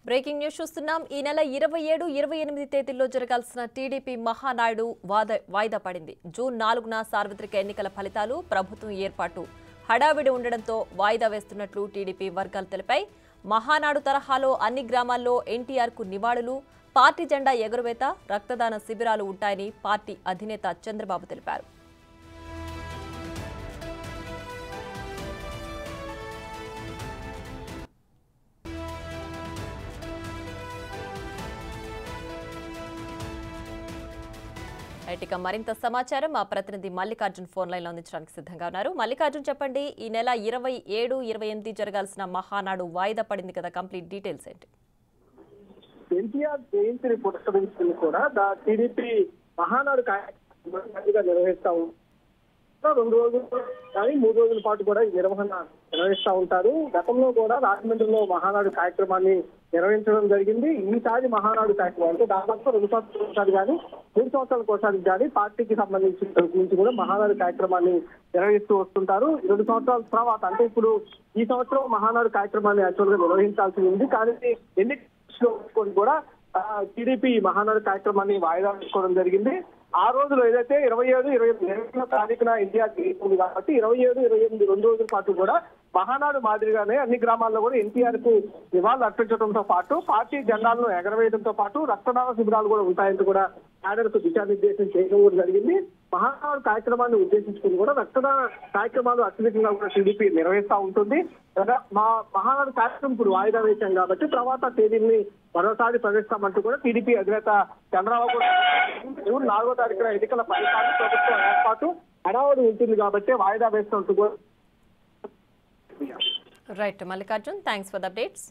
Breaking news చూస్తున్నాం. ఈ నెల 27, 28 తేదీల్లో జరగాల్సిన టీడీపీ మహానాయుడు వాయిదా పడింది. జూన్ 4న సార్వత్రిక ఎన్నికల ఫలితాలు, ప్రభుత్వం ఏర్పాటు హడావిడి ఉండడంతో వాయిదా వేస్తున్నట్లు టీడీపీ వర్గాలు తెలిపాయి. మహానాడు తరహాలో అన్ని గ్రామాల్లో ఎన్టీఆర్కు నివాళులు, పార్టీ జెండా ఎగురవేత, రక్తదాన శిబిరాలు ఉంటాయని పార్టీ అధినేత చంద్రబాబు తెలిపారు. ఇక మరింత సమాచారం మా ప్రతినిధి మల్లికార్జున్ ఫోన్ లైన్ లో అందించడానికి సిద్ధంగా ఉన్నారు. మల్లికార్జున్, చెప్పండి, ఈ నెల 27, 28 జరగాల్సిన మహానాడు వాయిదా పడింది కదా, కంప్లీట్ డీటెయిల్స్ ఏంటి? ఎన్టీఆర్ జయంతిని పురస్కరించుకుని కూడా టీడీపీ మహానాడు కార్యక్రమం నిర్వహిస్తా 2 రోజులు కానీ 3 రోజుల పాటు కూడా ఈ నిర్వహణ నిర్వహిస్తా ఉంటారు. గతంలో కూడా రాజమండ్రిలో మహానాడు కార్యక్రమాన్ని నిర్వహించడం జరిగింది. ఈసారి మహానాడు కార్యక్రమం అంటే దాదాపు 2 సంవత్సరాలు కానీ 3 సంవత్సరాలకు ఒకసారి కానీ పార్టీకి సంబంధించిన నుంచి కూడా మహానాడు కార్యక్రమాన్ని నిర్వహిస్తూ వస్తుంటారు. 2 సంవత్సరాల తర్వాత అంటే ఇప్పుడు ఈ సంవత్సరం మహానాడు కార్యక్రమాన్ని యాక్చువల్ గా నిర్వహించాల్సి ఉంది. కానీ ఎన్నికలు కూడా టీడీపీ మహానాడు కార్యక్రమాన్ని వాయిదా వేసుకోవడం జరిగింది. ఆ రోజులో ఏదైతే 27, 28 తారీఖున ఎన్టీఆర్ ఉంది కాబట్టి 27, 28 2 రోజుల పాటు కూడా మహానాడు మాదిరిగానే అన్ని గ్రామాల్లో కూడా ఎన్టీఆర్ కు నివాళులు అర్పించడంతో పాటు పార్టీ జెండాలను ఎగరవేయడంతో పాటు రక్తదాన శిబిరాలు కూడా ఉంటాయంటూ కూడా క్యాడర్కు దిశానిర్దేశం చేయడం కూడా జరిగింది. మహానాడు కార్యక్రమాన్ని ఉద్దేశించుకుని కూడా రక్తదాన కార్యక్రమాలు అత్యధికంగా కూడా టీడీపీ నిర్వహిస్తూ ఉంటుంది. మా మహానాడు కార్యక్రమం ఇప్పుడు వాయిదా వేశాం కాబట్టి తర్వాత తేదీని మరోసారి ప్రవేశిస్తామంటూ కూడా టీడీపీ అధినేత చంద్రబాబు కూడా జూన్ 4వ తారీఖున ఎన్నికల ఫలితాలు, ప్రభుత్వం ఏర్పాటు హడావుడి ఉంటుంది కాబట్టి వాయిదా వేస్తున్నట్టు కూడా. Right Mallikarjun, thanks for the updates.